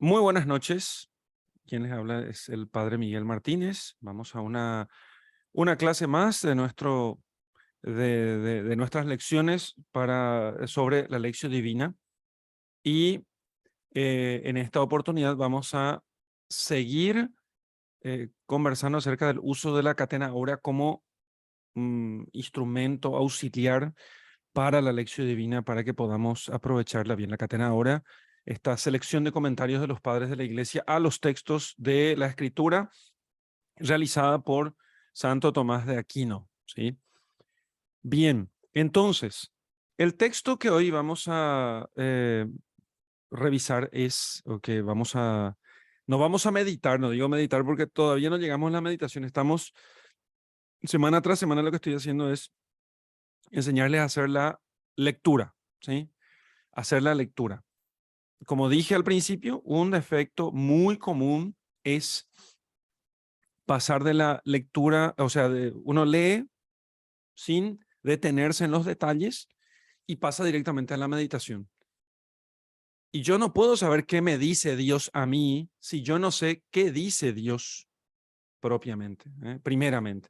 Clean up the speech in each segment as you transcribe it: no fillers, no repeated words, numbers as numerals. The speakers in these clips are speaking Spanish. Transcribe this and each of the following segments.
Muy buenas noches. Quien les habla es el Padre Miguel Martínez. Vamos a una clase más de, de nuestras lecciones sobre la Lección Divina. Y en esta oportunidad vamos a seguir conversando acerca del uso de la catena áurea como instrumento auxiliar para la Lección Divina, para que podamos aprovecharla bien. La catena áurea, esta selección de comentarios de los padres de la Iglesia a los textos de la Escritura realizada por Santo Tomás de Aquino, ¿sí? Bien, entonces, el texto que hoy vamos a revisar o que no vamos a meditar, no digo meditar porque todavía no llegamos a la meditación, estamos semana tras semana. Lo que estoy haciendo es enseñarles a hacer la lectura, ¿sí? Hacer la lectura. Como dije al principio, un defecto muy común es pasar de la lectura, o sea, uno lee sin detenerse en los detalles y pasa directamente a la meditación. Y yo no puedo saber qué me dice Dios a mí si yo no sé qué dice Dios propiamente, primeramente.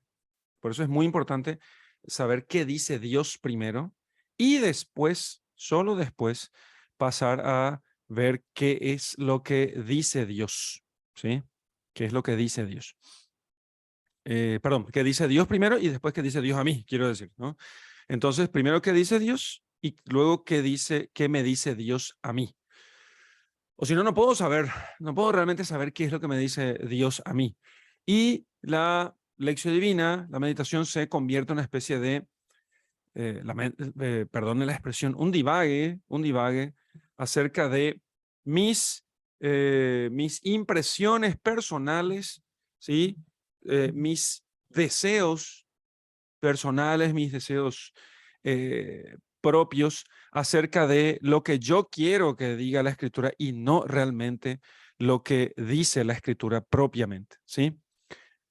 Por eso es muy importante saber qué dice Dios primero y después, solo después, pasar a ver qué es lo que dice Dios, ¿sí? ¿Qué es lo que dice Dios? Perdón, qué dice Dios primero y después qué dice Dios a mí, quiero decir, ¿no? Entonces, primero qué dice Dios y luego qué me dice Dios a mí. O si no, no puedo realmente saber qué es lo que me dice Dios a mí. Y la lección divina, la meditación se convierte en una especie de, perdone la expresión, un divague acerca de mis impresiones personales, ¿sí? Mis deseos personales, mis deseos propios acerca de lo que yo quiero que diga la Escritura y no realmente lo que dice la Escritura propiamente, ¿sí?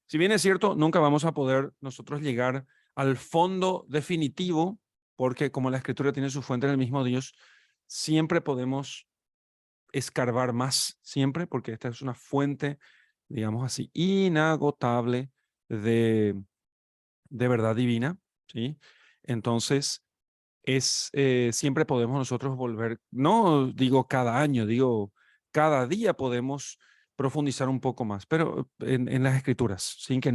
Si bien es cierto, nunca vamos a poder nosotros llegar al fondo definitivo, porque como la Escritura tiene su fuente en el mismo Dios, siempre podemos escarbar más, siempre, porque esta es una fuente, digamos así, inagotable de, de verdad divina, ¿sí? Entonces, siempre podemos nosotros volver, no digo cada año, digo cada día podemos profundizar un poco más, pero en las escrituras, sin que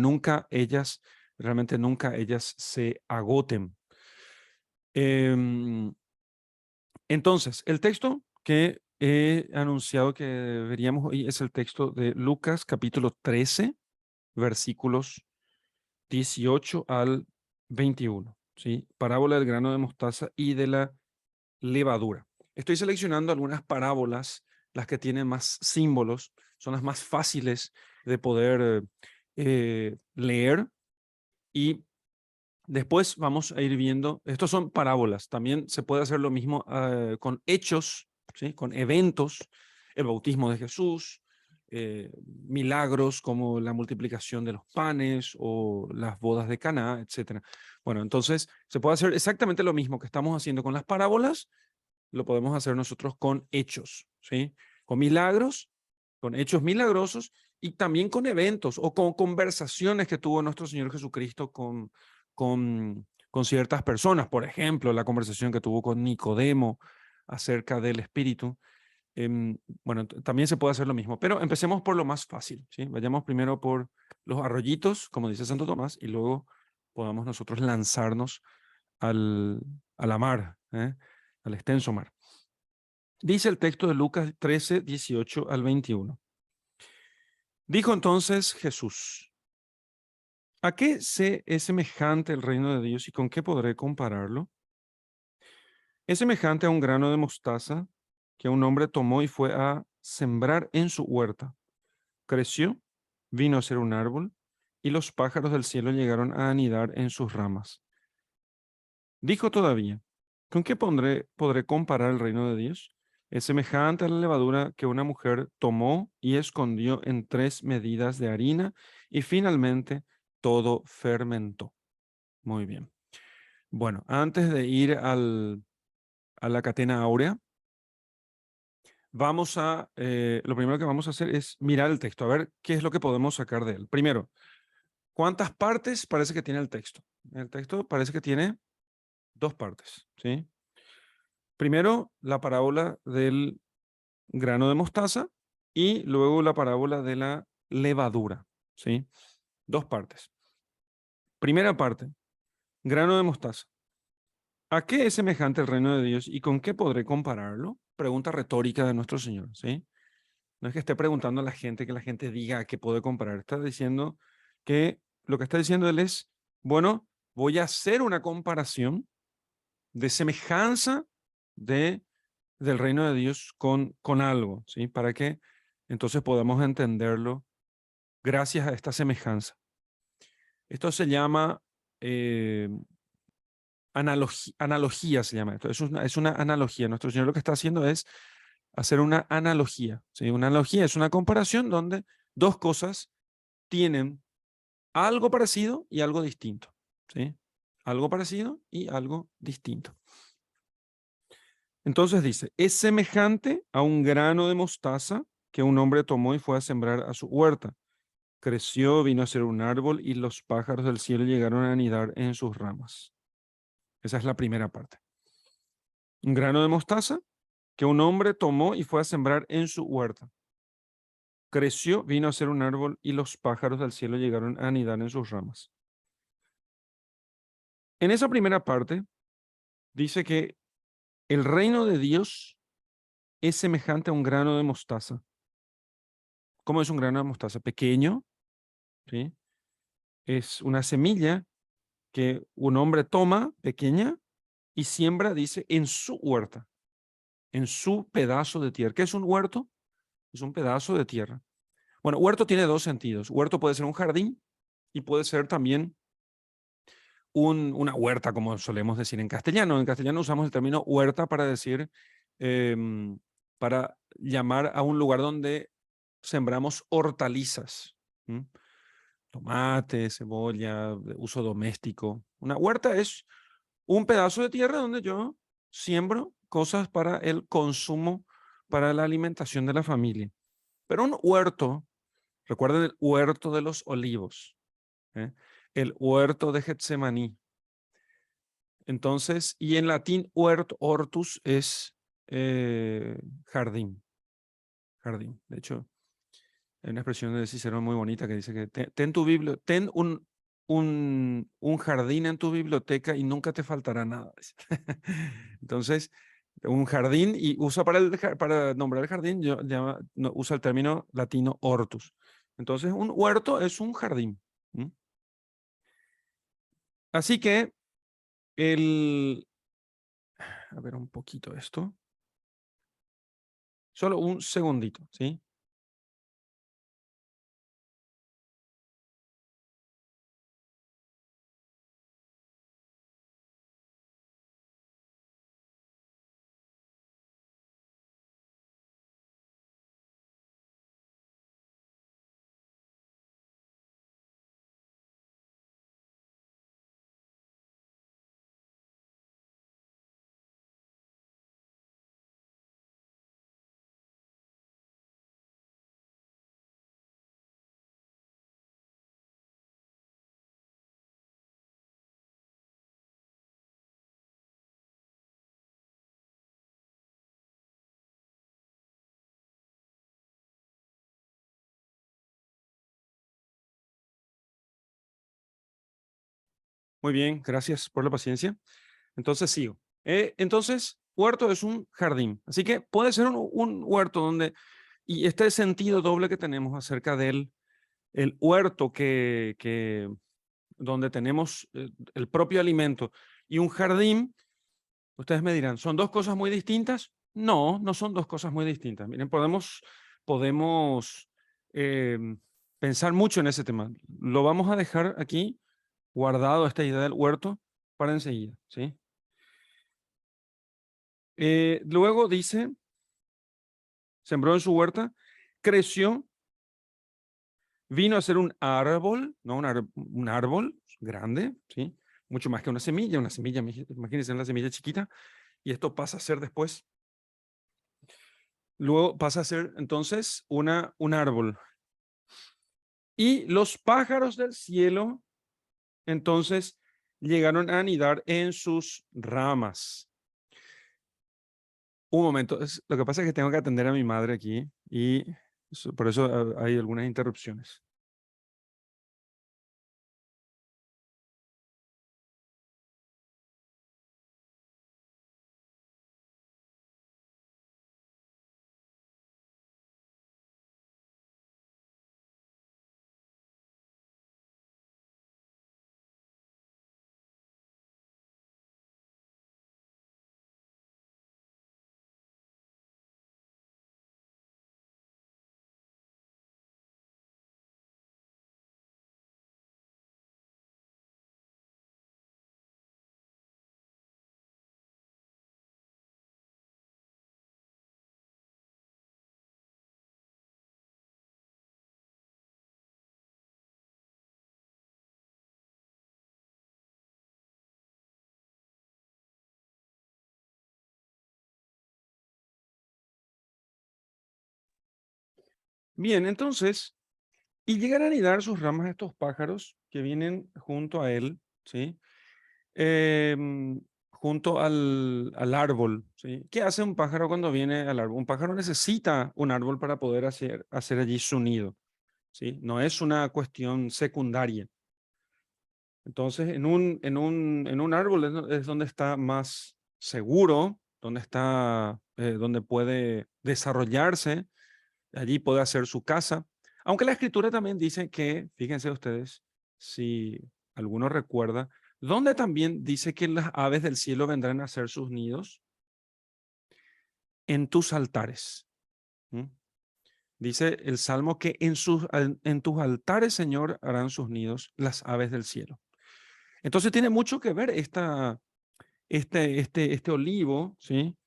realmente nunca ellas se agoten. Em, entonces, el texto que he anunciado que veríamos hoy es el texto de Lucas capítulo 13, versículos 18 al 21, ¿sí? Parábola del grano de mostaza y de la levadura. Estoy seleccionando algunas parábolas, las que tienen más símbolos, son las más fáciles de poder leer, y después vamos a ir viendo, estos son parábolas, también se puede hacer lo mismo con hechos, ¿sí? Con eventos, el bautismo de Jesús, milagros como la multiplicación de los panes o las bodas de Caná, etcétera. Bueno, entonces se puede hacer exactamente lo mismo que estamos haciendo con las parábolas, lo podemos hacer nosotros con hechos, ¿sí? Con milagros, con hechos milagrosos y también con eventos o con conversaciones que tuvo nuestro Señor Jesucristo con ciertas personas. Por ejemplo, la conversación que tuvo con Nicodemo acerca del Espíritu. Bueno, también se puede hacer lo mismo, pero empecemos por lo más fácil, ¿sí? Vayamos primero por los arroyitos, como dice Santo Tomás, y luego podamos nosotros lanzarnos a la mar, al extenso mar. Dice el texto de Lucas 13, 18 al 21. Dijo entonces Jesús: ¿a qué es semejante el reino de Dios y con qué podré compararlo? Es semejante a un grano de mostaza que un hombre tomó y fue a sembrar en su huerta. Creció, vino a ser un árbol, y los pájaros del cielo llegaron a anidar en sus ramas. Dijo todavía: ¿con qué podré comparar el reino de Dios? Es semejante a la levadura que una mujer tomó y escondió en 3 medidas de harina, y finalmente todo fermentó. Muy bien. Bueno, antes de ir a la catena áurea, lo primero que vamos a hacer es mirar el texto, a ver qué es lo que podemos sacar de él. Primero, ¿cuántas partes parece que tiene el texto? El texto parece que tiene dos partes, ¿sí? Primero, la parábola del grano de mostaza y luego la parábola de la levadura, ¿sí? Dos partes. Primera parte, grano de mostaza. ¿A qué es semejante el reino de Dios y con qué podré compararlo? Pregunta retórica de nuestro Señor, ¿sí? No es que esté preguntando a la gente que la gente diga a qué puede comparar. Está diciendo que lo que está diciendo él es, bueno, voy a hacer una comparación de semejanza del reino de Dios con algo, ¿sí? Para que entonces podamos entenderlo gracias a esta semejanza. Esto se llama analogía, se llama esto. Es una analogía. Nuestro Señor lo que está haciendo es hacer una analogía, ¿sí? Una analogía es una comparación donde dos cosas tienen algo parecido y algo distinto, ¿sí? Algo parecido y algo distinto. Entonces dice, es semejante a un grano de mostaza que un hombre tomó y fue a sembrar a su huerta. Creció, vino a ser un árbol y los pájaros del cielo llegaron a anidar en sus ramas. Esa es la primera parte. Un grano de mostaza que un hombre tomó y fue a sembrar en su huerta. Creció, vino a ser un árbol y los pájaros del cielo llegaron a anidar en sus ramas. En esa primera parte dice que el reino de Dios es semejante a un grano de mostaza. ¿Cómo es un grano de mostaza? Pequeño, ¿sí? Es una semilla que un hombre toma, pequeña, y siembra, dice, en su huerta, en su pedazo de tierra. ¿Qué es un huerto? Es un pedazo de tierra. Bueno, huerto tiene dos sentidos. Huerto puede ser un jardín y puede ser también una huerta, como solemos decir en castellano. En castellano usamos el término huerta para decir, para llamar a un lugar donde sembramos hortalizas. ¿Mm? Tomate, cebolla, de uso doméstico. Una huerta es un pedazo de tierra donde yo siembro cosas para el consumo, para la alimentación de la familia. Pero un huerto, recuerden el huerto de los olivos, ¿eh? El huerto de Getsemaní. Entonces, y en latín, hortus es jardín. Jardín. De hecho, hay una expresión de Cicerón muy bonita que dice que ten un jardín en tu biblioteca y nunca te faltará nada. Entonces, un jardín, y usa para nombrar el jardín, usa el término latino hortus. Entonces, un huerto es un jardín. ¿Mm? Así que a ver un poquito esto. Solo un segundito, ¿sí? Muy bien, gracias por la paciencia. Entonces sigo. Entonces, huerto es un jardín. Así que puede ser un huerto donde, y este sentido doble que tenemos acerca del el huerto donde tenemos el propio alimento y un jardín, ustedes me dirán, ¿son dos cosas muy distintas? No, no son dos cosas muy distintas. Miren, podemos pensar mucho en ese tema. Lo vamos a dejar aquí guardado, esta idea del huerto, para enseguida, ¿sí? Luego dice, sembró en su huerta, creció, vino a ser un árbol, ¿no? Un árbol grande, ¿sí? Mucho más que una semilla, imagínense una semilla chiquita, y esto pasa a ser después luego pasa a ser entonces un árbol. Y los pájaros del cielo entonces llegaron a anidar en sus ramas. Un momento, lo que pasa es que tengo que atender a mi madre aquí y por eso hay algunas interrupciones. Bien, entonces, y llegan a anidar sus ramas estos pájaros que vienen junto a él, ¿sí? Junto al árbol, ¿sí? ¿Qué hace un pájaro cuando viene al árbol? Un pájaro necesita un árbol para poder hacer allí su nido, ¿sí? No es una cuestión secundaria. Entonces, en un árbol es donde está más seguro, donde está, donde puede desarrollarse, allí puede hacer su casa. Aunque la escritura también dice que, fíjense ustedes, si alguno recuerda, donde también dice que las aves del cielo vendrán a hacer sus nidos en tus altares. ¿Mm? Dice el Salmo que en tus altares, Señor, harán sus nidos las aves del cielo. Entonces tiene mucho que ver este olivo, ¿sí?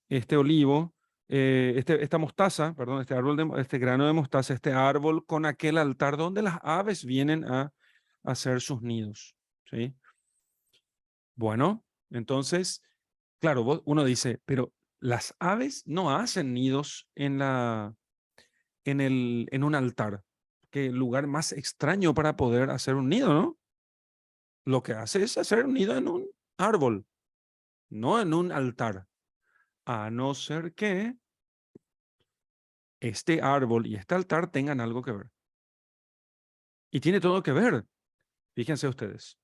Este olivo, esta mostaza, perdón, este grano de mostaza, este árbol con aquel altar donde las aves vienen a hacer sus nidos, ¿sí? Bueno, entonces, claro, uno dice, pero las aves no hacen nidos en un altar. Qué lugar más extraño para poder hacer un nido, ¿no? Lo que hace es hacer un nido en un árbol, no en un altar. A no ser que este árbol y este altar tengan algo que ver. Y tiene todo que ver. Fíjense ustedes.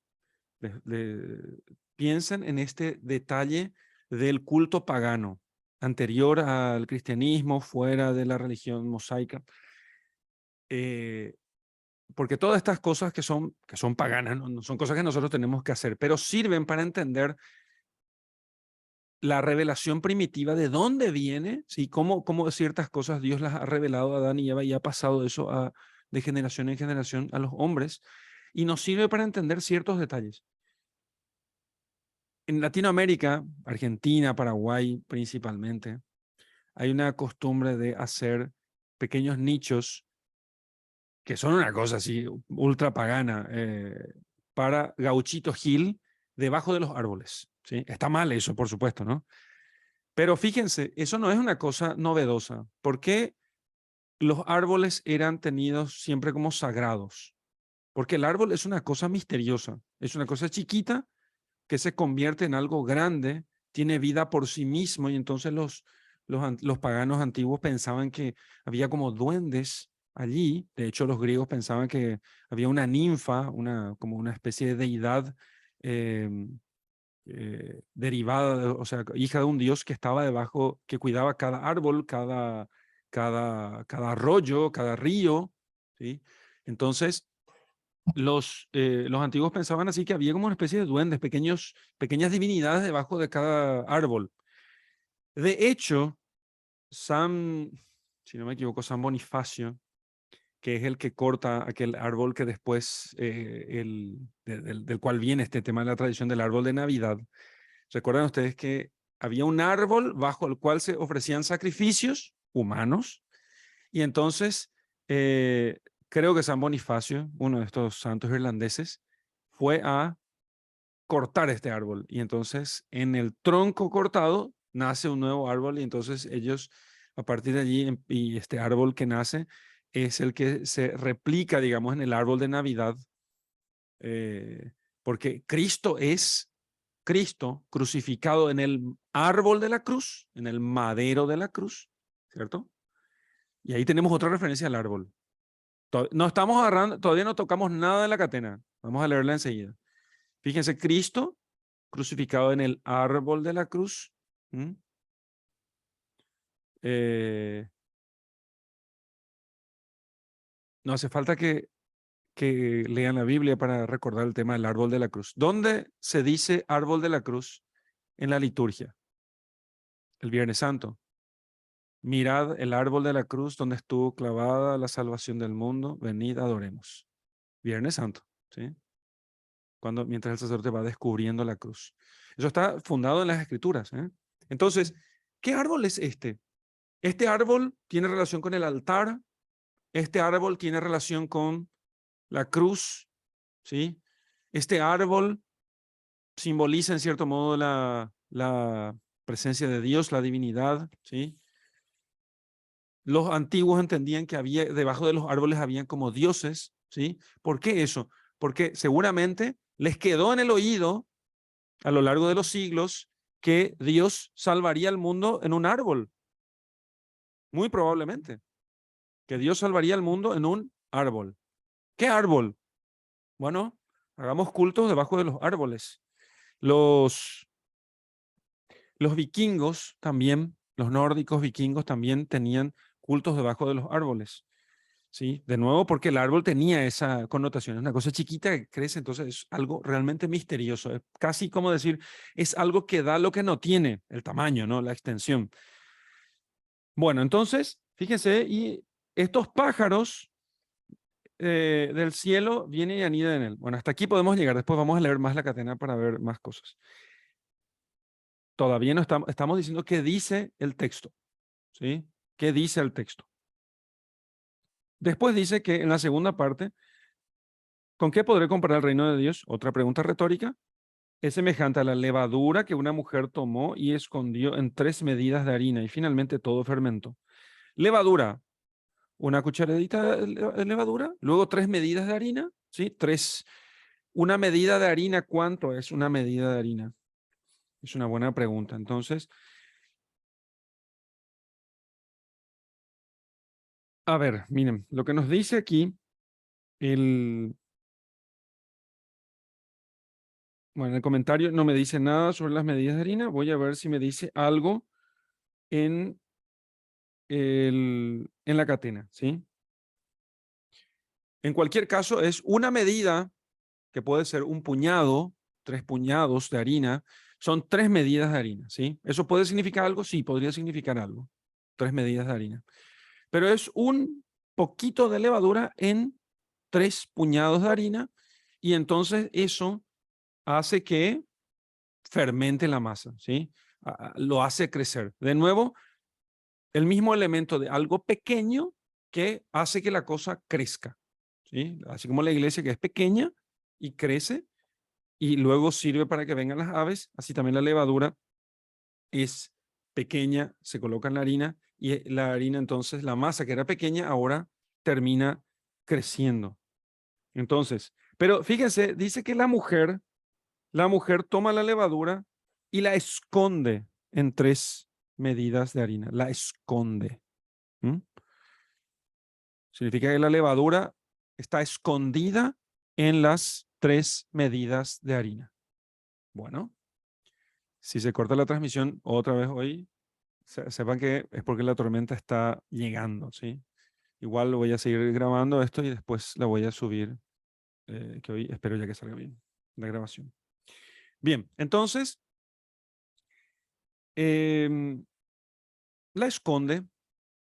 Piensen en este detalle del culto pagano anterior al cristianismo, fuera de la religión mosaica. Porque todas estas cosas que son paganas, no son cosas que nosotros tenemos que hacer, pero sirven para entender la revelación primitiva de dónde viene, ¿sí? Cómo ciertas cosas Dios las ha revelado a Adán y Eva y ha pasado eso de generación en generación a los hombres y nos sirve para entender ciertos detalles. En Latinoamérica, Argentina, Paraguay principalmente, hay una costumbre de hacer pequeños nichos que son una cosa así ultra pagana para Gauchito Gil debajo de los árboles, ¿sí? Está mal eso, por supuesto, ¿no? Pero fíjense, eso no es una cosa novedosa. ¿Por qué los árboles eran tenidos siempre como sagrados? Porque el árbol es una cosa misteriosa, es una cosa chiquita que se convierte en algo grande, tiene vida por sí mismo y entonces los paganos antiguos pensaban que había como duendes allí. De hecho, los griegos pensaban que había una ninfa, como una especie de deidad eh, derivada, o sea, hija de un dios que estaba debajo, que cuidaba cada árbol, cada arroyo, cada río, ¿sí? Entonces, los antiguos pensaban así que había como una especie de duendes, pequeñas divinidades debajo de cada árbol. De hecho, si no me equivoco, San Bonifacio, que es el que corta aquel árbol que después, del cual viene este tema de la tradición del árbol de Navidad. ¿Recuerdan ustedes que había un árbol bajo el cual se ofrecían sacrificios humanos? Y entonces, creo que San Bonifacio, uno de estos santos irlandeses, fue a cortar este árbol. Y entonces, en el tronco cortado, nace un nuevo árbol y entonces ellos A partir de allí, y este árbol que nace es el que se replica, digamos, en el árbol de Navidad, porque Cristo es Cristo crucificado en el árbol de la cruz, en el madero de la cruz, ¿cierto? Y ahí tenemos otra referencia al árbol. No estamos agarrando, todavía no tocamos nada de la catena. Vamos a leerla enseguida. Fíjense, Cristo crucificado en el árbol de la cruz. ¿Mm? No hace falta que lean la Biblia para recordar el tema del árbol de la cruz. ¿Dónde se dice árbol de la cruz? En la liturgia, el Viernes Santo. Mirad el árbol de la cruz donde estuvo clavada la salvación del mundo. Venid, adoremos. Viernes Santo, ¿sí? Mientras el sacerdote va descubriendo la cruz. Eso está fundado en las Escrituras, ¿eh? Entonces, ¿qué árbol es este? Este árbol tiene relación con el altar. Este árbol tiene relación con la cruz, ¿sí? Este árbol simboliza en cierto modo la presencia de Dios, la divinidad, ¿sí? Los antiguos entendían que había, debajo de los árboles habían como dioses, ¿sí? ¿Por qué eso? Porque seguramente les quedó en el oído a lo largo de los siglos que Dios salvaría al mundo en un árbol. Muy probablemente. Que Dios salvaría al mundo en un árbol. ¿Qué árbol? Bueno, hagamos cultos debajo de los árboles. Los vikingos también, los nórdicos vikingos también tenían cultos debajo de los árboles. ¿Sí? De nuevo, porque el árbol tenía esa connotación, es una cosa chiquita que crece, entonces es algo realmente misterioso, es casi como decir, es algo que da lo que no tiene, el tamaño, ¿no? La extensión. Bueno, entonces, fíjense, y estos pájaros del cielo vienen y anidan en él. Bueno, hasta aquí podemos llegar, después vamos a leer más la catena para ver más cosas. Todavía no estamos diciendo qué dice el texto, ¿sí? ¿Qué dice el texto? Después dice que en la segunda parte, ¿con qué podré comparar el reino de Dios? Otra pregunta retórica. Es semejante a la levadura que una mujer tomó y escondió en 3 medidas de harina y finalmente todo fermentó. Levadura, una cucharadita de levadura, luego 3 medidas de harina, ¿sí? Una medida de harina, ¿cuánto es una medida de harina? Es una buena pregunta. Entonces, a ver, miren, lo que nos dice aquí, bueno, el comentario no me dice nada sobre las medidas de harina. Voy a ver si me dice algo en, en la catena, ¿sí? En cualquier caso, es una medida que puede ser un puñado, 3 puñados de harina, son 3 medidas de harina, ¿sí? ¿Eso puede significar algo? Sí, podría significar algo. 3 medidas de harina. Pero es un poquito de levadura en 3 puñados de harina y entonces eso hace que fermente la masa, ¿sí? Lo hace crecer. De nuevo, el mismo elemento de algo pequeño que hace que la cosa crezca, ¿sí? Así como la iglesia que es pequeña y crece y luego sirve para que vengan las aves, así también la levadura es pequeña, se coloca en la harina y la harina entonces, la masa que era pequeña ahora termina creciendo. Entonces, pero fíjense, dice que la mujer toma la levadura y la esconde en 3 medidas de harina, la esconde. ¿Mm? Significa que la levadura está escondida en las 3 medidas de harina. Bueno, si se corta la transmisión otra vez hoy, sepan que es porque la tormenta está llegando, ¿sí? Igual voy a seguir grabando esto y después la voy a subir, que hoy espero ya que salga bien la grabación. Bien, entonces, la esconde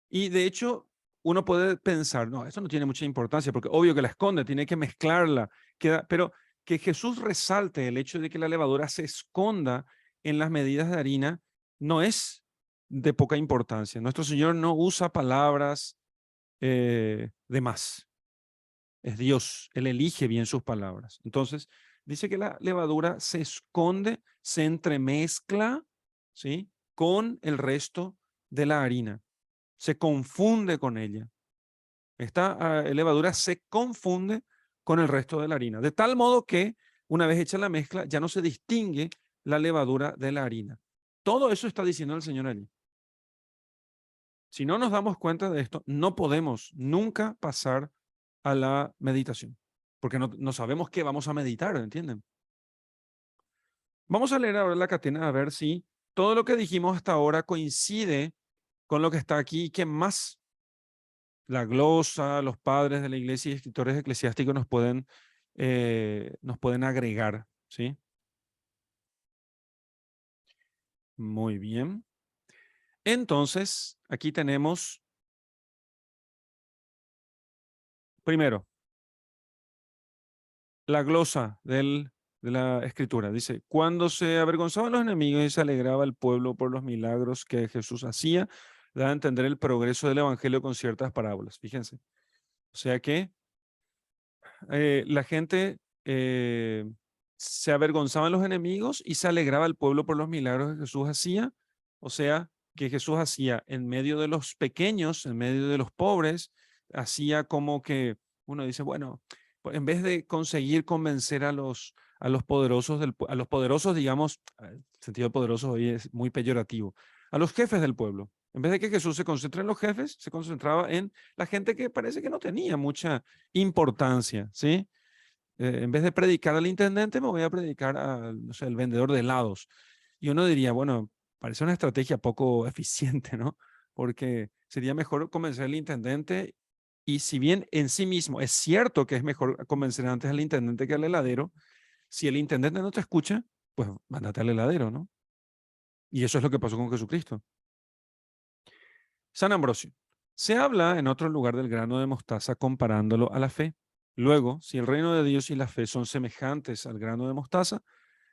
y de hecho uno puede pensar, no, eso no tiene mucha importancia porque obvio que la esconde, tiene que mezclarla, pero que Jesús resalte el hecho de que la levadura se esconda en las medidas de harina no es de poca importancia. Nuestro Señor no usa palabras de más. Es Dios, Él elige bien sus palabras. Entonces, dice que la levadura se esconde, se entremezcla, ¿sí? Con el resto de la harina. se confunde con ella. Esta levadura se confunde con el resto de la harina, de tal modo que una vez hecha la mezcla ya no se distingue la levadura de la harina. Todo eso está diciendo el Señor allí. Si no nos damos cuenta de esto, no podemos nunca pasar a la meditación, porque no sabemos qué vamos a meditar, ¿entienden? Vamos a leer ahora la catena a ver si todo lo que dijimos hasta ahora coincide con lo que está aquí y qué más la glosa, los padres de la iglesia y escritores eclesiásticos nos pueden agregar, ¿sí? Muy bien. Entonces, aquí tenemos, primero, la glosa de la escritura. Dice, cuando se avergonzaban los enemigos y se alegraba el pueblo por los milagros que Jesús hacía, da a entender el progreso del evangelio con ciertas parábolas. Fíjense. O sea que la gente se avergonzaban los enemigos y se alegraba el pueblo por los milagros que Jesús hacía. O sea, que Jesús hacía en medio de los pequeños, en medio de los pobres, hacía como que uno dice, bueno, pues en vez de conseguir convencer a los poderosos, a los poderosos, digamos, el sentido de poderosos hoy es muy peyorativo, a los jefes del pueblo. En vez de que Jesús se concentre en los jefes, se concentraba en la gente que parece que no tenía mucha importancia, ¿sí? En vez de predicar al intendente, me voy a predicar al, no sé, el vendedor de helados. Y uno diría, bueno, parece una estrategia poco eficiente, ¿no? Porque sería mejor convencer al intendente y si bien en sí mismo es cierto que es mejor convencer antes al intendente que al heladero, si el intendente no te escucha, pues mándate al heladero, ¿no? Y eso es lo que pasó con Jesucristo. San Ambrosio. Se habla en otro lugar del grano de mostaza comparándolo a la fe. Luego, si el reino de Dios y la fe son semejantes al grano de mostaza,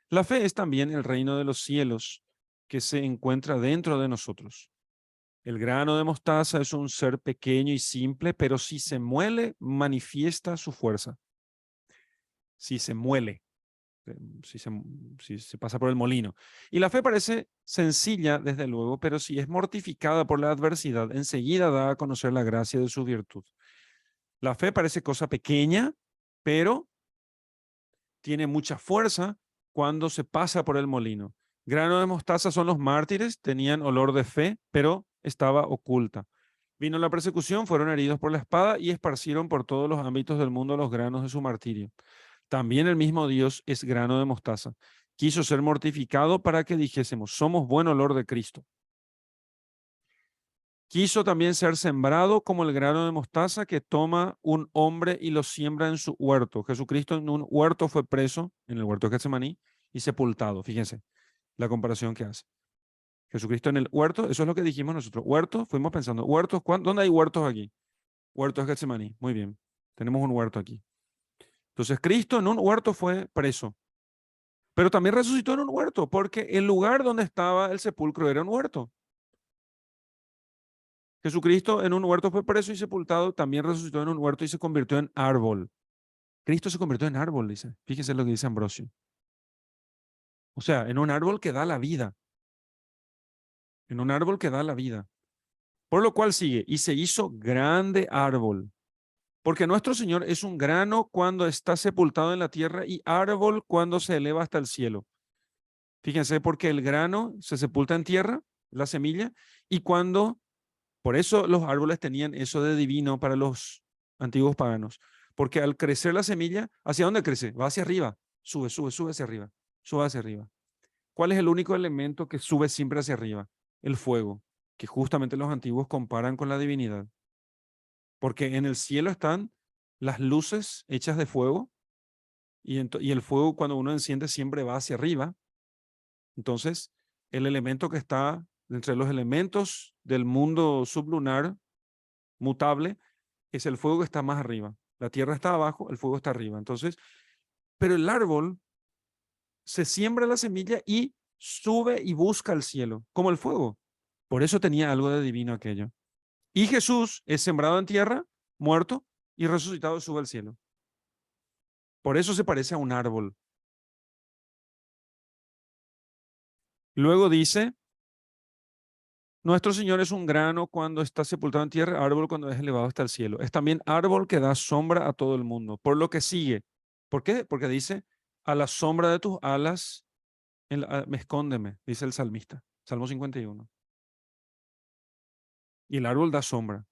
la fe es también el reino de los cielos que se encuentra dentro de nosotros. El grano de mostaza es un ser pequeño y simple, pero si se muele, manifiesta su fuerza. Si se muele, si se, si se pasa por el molino. Y la fe parece sencilla, desde luego, pero si es mortificada por la adversidad, enseguida da a conocer la gracia de su virtud. La fe parece cosa pequeña, pero tiene mucha fuerza cuando se pasa por el molino. Grano de mostaza son los mártires, tenían olor de fe, pero estaba oculta. Vino la persecución, fueron heridos por la espada y esparcieron por todos los ámbitos del mundo los granos de su martirio. También el mismo Dios es grano de mostaza. Quiso ser mortificado para que dijésemos, somos buen olor de Cristo. Quiso también ser sembrado como el grano de mostaza que toma un hombre y lo siembra en su huerto. Jesucristo en un huerto fue preso, en el huerto de Getsemaní, y sepultado. Fíjense la comparación que hace. Jesucristo en el huerto, eso es lo que dijimos nosotros. Huerto, fuimos pensando, huertos, ¿dónde hay huertos aquí? Huertos de Getsemaní. Muy bien, tenemos un huerto aquí. Entonces Cristo en un huerto fue preso, pero también resucitó en un huerto, porque el lugar donde estaba el sepulcro era un huerto. Jesucristo en un huerto fue preso y sepultado, también resucitó en un huerto y se convirtió en árbol. Cristo se convirtió en árbol, dice. Fíjese lo que dice Ambrosio. O sea, en un árbol que da la vida. En un árbol que da la vida. Por lo cual sigue, y se hizo grande árbol. Porque nuestro Señor es un grano cuando está sepultado en la tierra y árbol cuando se eleva hasta el cielo. Fíjense, porque el grano se sepulta en tierra, la semilla, y cuando, por eso los árboles tenían eso de divino para los antiguos paganos, porque al crecer la semilla, ¿hacia dónde crece? Va hacia arriba, sube, sube, sube hacia arriba, sube hacia arriba. ¿Cuál es el único elemento que sube siempre hacia arriba? El fuego, que justamente los antiguos comparan con la divinidad, porque en el cielo están las luces hechas de fuego, y el fuego cuando uno enciende siempre va hacia arriba. Entonces, el elemento que está entre los elementos del mundo sublunar mutable es el fuego que está más arriba. La tierra está abajo, el fuego está arriba. Entonces, pero el árbol se siembra la semilla y sube y busca el cielo, como el fuego. Por eso tenía algo de divino aquello. Y Jesús es sembrado en tierra, muerto y resucitado sube al cielo. Por eso se parece a un árbol. Luego dice, Nuestro Señor es un grano cuando está sepultado en tierra, árbol cuando es elevado hasta el cielo. Es también árbol que da sombra a todo el mundo. Por lo que sigue. ¿Por qué? Porque dice, a la sombra de tus alas, me escóndeme, dice el salmista. Salmo 51. Y el árbol da sombra.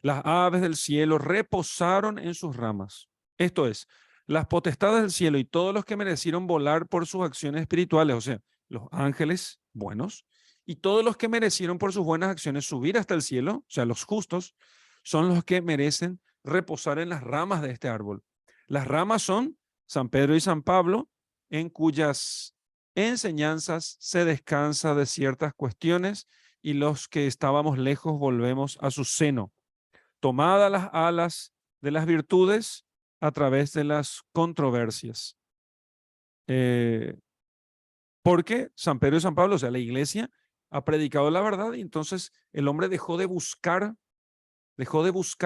Las aves del cielo reposaron en sus ramas. Esto es, las potestades del cielo y todos los que merecieron volar por sus acciones espirituales, o sea, los ángeles buenos, y todos los que merecieron por sus buenas acciones subir hasta el cielo, o sea, los justos, son los que merecen reposar en las ramas de este árbol. Las ramas son San Pedro y San Pablo, en cuyas enseñanzas se descansa de ciertas cuestiones y los que estábamos lejos volvemos a su seno, tomadas las alas de las virtudes a través de las controversias. Porque San Pedro y San Pablo, o sea, la iglesia, ha predicado la verdad y entonces el hombre dejó de buscar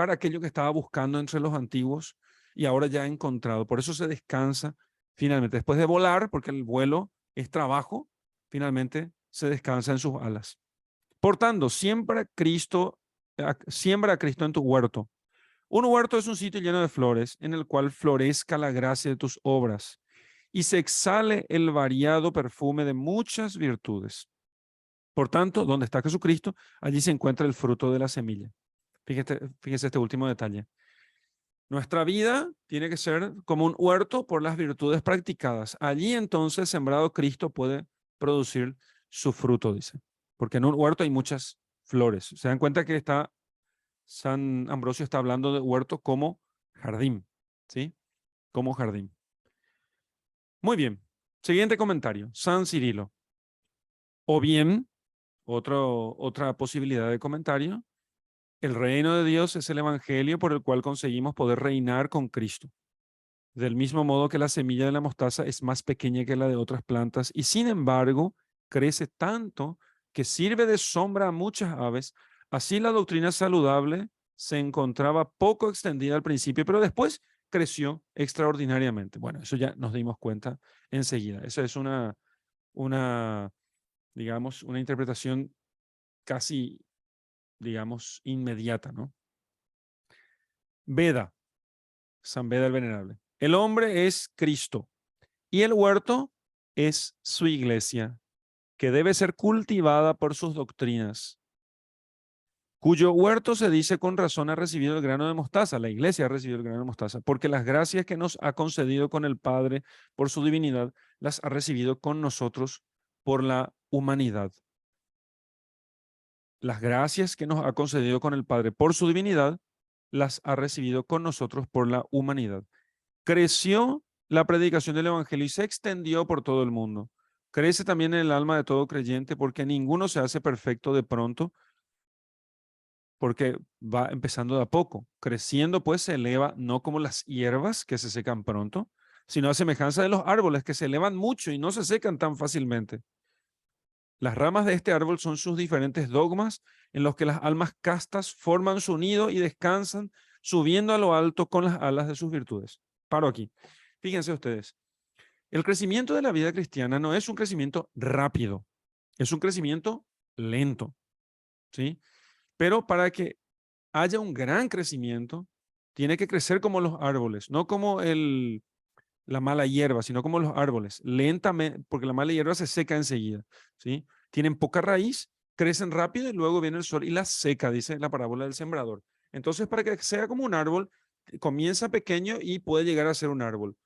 aquello que estaba buscando entre los antiguos y ahora ya ha encontrado. Por eso se descansa finalmente. Después de volar, porque el vuelo es trabajo, finalmente se descansa en sus alas. Por tanto, siembra a Cristo en tu huerto. Un huerto es un sitio lleno de flores en el cual florezca la gracia de tus obras y se exhale el variado perfume de muchas virtudes. Por tanto, donde está Jesucristo, allí se encuentra el fruto de la semilla. Fíjese este último detalle. Nuestra vida tiene que ser como un huerto por las virtudes practicadas. Allí entonces, sembrado Cristo puede producir su fruto, dice. Porque en un huerto hay muchas flores. Se dan cuenta que San Ambrosio está hablando de huerto como jardín, ¿sí? Como jardín. Muy bien. Siguiente comentario. San Cirilo. O bien, otra posibilidad de comentario, el reino de Dios es el evangelio por el cual conseguimos poder reinar con Cristo. Del mismo modo que la semilla de la mostaza es más pequeña que la de otras plantas y sin embargo crece tanto que sirve de sombra a muchas aves, así la doctrina saludable se encontraba poco extendida al principio, pero después creció extraordinariamente. Bueno, eso ya nos dimos cuenta enseguida. Esa es digamos, una interpretación casi, digamos, inmediata, ¿no? Beda, San Beda el Venerable. El hombre es Cristo y el huerto es su iglesia, que debe ser cultivada por sus doctrinas, cuyo huerto se dice con razón ha recibido el grano de mostaza, la iglesia ha recibido el grano de mostaza, porque las gracias que nos ha concedido con el Padre por su divinidad, las ha recibido con nosotros por la humanidad. Las gracias que nos ha concedido con el Padre por su divinidad, las ha recibido con nosotros por la humanidad. Creció la predicación del Evangelio y se extendió por todo el mundo. Crece también en el alma de todo creyente porque ninguno se hace perfecto de pronto, porque va empezando de a poco. Creciendo pues se eleva no como las hierbas que se secan pronto, sino a semejanza de los árboles que se elevan mucho y no se secan tan fácilmente. Las ramas de este árbol son sus diferentes dogmas en los que las almas castas forman su nido y descansan subiendo a lo alto con las alas de sus virtudes. Paro aquí. Fíjense ustedes, el crecimiento de la vida cristiana no es un crecimiento rápido, es un crecimiento lento, ¿sí? Pero para que haya un gran crecimiento, tiene que crecer como los árboles, no como la mala hierba, sino como los árboles, lentamente, porque la mala hierba se seca enseguida, ¿sí? Tienen poca raíz, crecen rápido y luego viene el sol y las seca, dice la parábola del sembrador. Entonces, para que sea como un árbol, comienza pequeño y puede llegar a ser un árbol.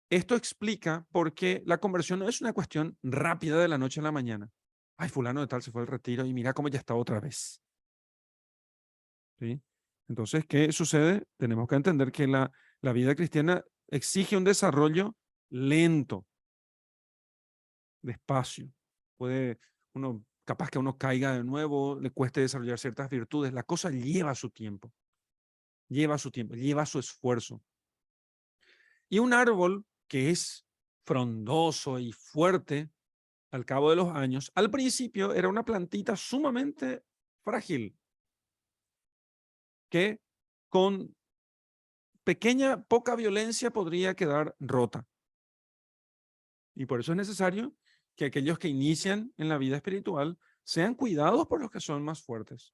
Esto explica por qué la conversión no es una cuestión rápida de la noche a la mañana. Ay, fulano de tal se fue al retiro y mira cómo ya está otra vez. ¿Sí? Entonces, ¿qué sucede? Tenemos que entender que la vida cristiana exige un desarrollo lento, despacio. Capaz que uno caiga de nuevo, le cueste desarrollar ciertas virtudes. La cosa lleva su tiempo, lleva su esfuerzo. Y un árbol que es frondoso y fuerte al cabo de los años, al principio era una plantita sumamente frágil, que con poca violencia podría quedar rota. Y por eso es necesario que aquellos que inician en la vida espiritual sean cuidados por los que son más fuertes,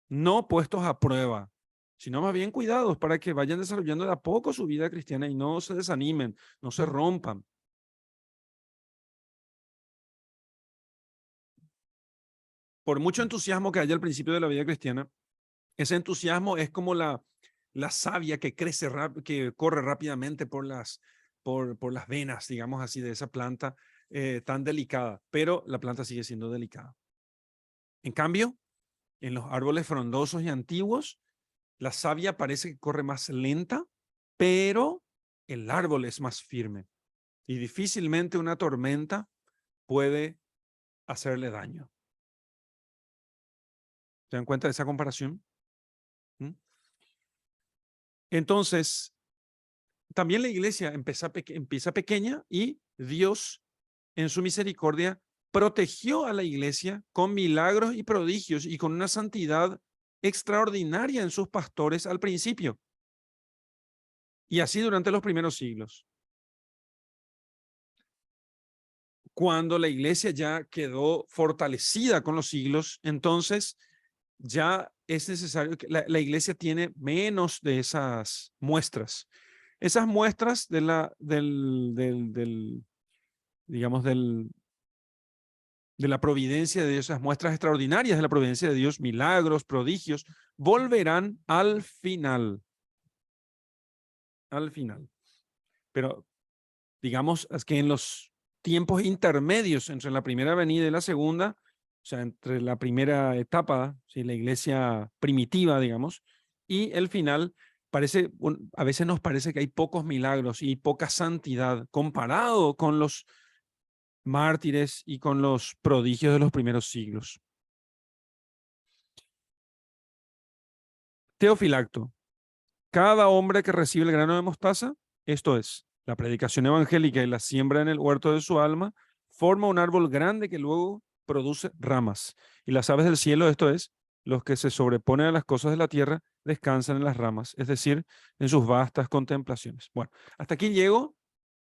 no puestos a prueba, sino más bien cuidados para que vayan desarrollando de a poco su vida cristiana y no se desanimen, no se rompan. Por mucho entusiasmo que haya al principio de la vida cristiana, ese entusiasmo es como la savia que crece, que corre rápidamente por las venas, digamos así, de esa planta tan delicada, pero la planta sigue siendo delicada. En cambio, en los árboles frondosos y antiguos, la savia parece que corre más lenta, pero el árbol es más firme y difícilmente una tormenta puede hacerle daño. ¿Se dan cuenta de esa comparación? ¿Mm? Entonces, también la iglesia empieza pequeña y Dios, en su misericordia, protegió a la iglesia con milagros y prodigios y con una santidad extraordinaria en sus pastores al principio. Y así durante los primeros siglos. Cuando la iglesia ya quedó fortalecida con los siglos, entonces ya es necesario que la iglesia tiene menos de esas muestras. Esas muestras de digamos, de la providencia de Dios, esas muestras extraordinarias de la providencia de Dios, milagros, prodigios, volverán al final. Al final. Pero digamos es que en los tiempos intermedios entre la primera venida y la segunda, o sea, entre la primera etapa, ¿sí? La iglesia primitiva, digamos, y el final, a veces nos parece que hay pocos milagros y poca santidad comparado con los mártires y con los prodigios de los primeros siglos. Teofilacto. Cada hombre que recibe el grano de mostaza, esto es, la predicación evangélica y la siembra en el huerto de su alma, forma un árbol grande que luego produce ramas. Y las aves del cielo, esto es, los que se sobreponen a las cosas de la tierra, descansan en las ramas, es decir, en sus vastas contemplaciones. Bueno, hasta aquí llego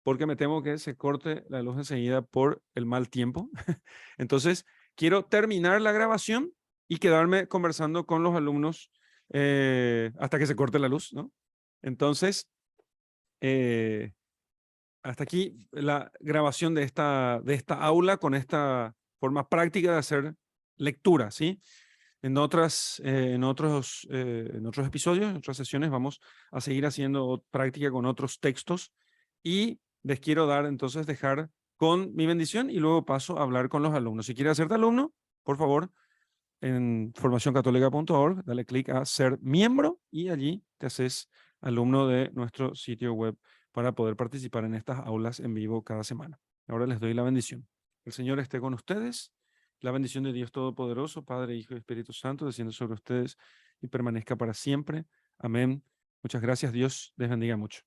porque me temo que se corte la luz enseguida por el mal tiempo. Entonces, quiero terminar la grabación y quedarme conversando con los alumnos hasta que se corte la luz, ¿no? Entonces, eh, hasta aquí la grabación de esta aula con esta forma práctica de hacer lectura, ¿sí? En otros episodios, en otras sesiones, vamos a seguir haciendo práctica con otros textos y les quiero dejar con mi bendición y luego paso a hablar con los alumnos. Si quieres hacerte alumno, por favor, en formacioncatólica.org, dale clic a ser miembro y allí te haces alumno de nuestro sitio web para poder participar en estas aulas en vivo cada semana. Ahora les doy la bendición. El Señor esté con ustedes. La bendición de Dios Todopoderoso, Padre, Hijo y Espíritu Santo, descienda sobre ustedes y permanezca para siempre. Amén. Muchas gracias. Dios les bendiga mucho.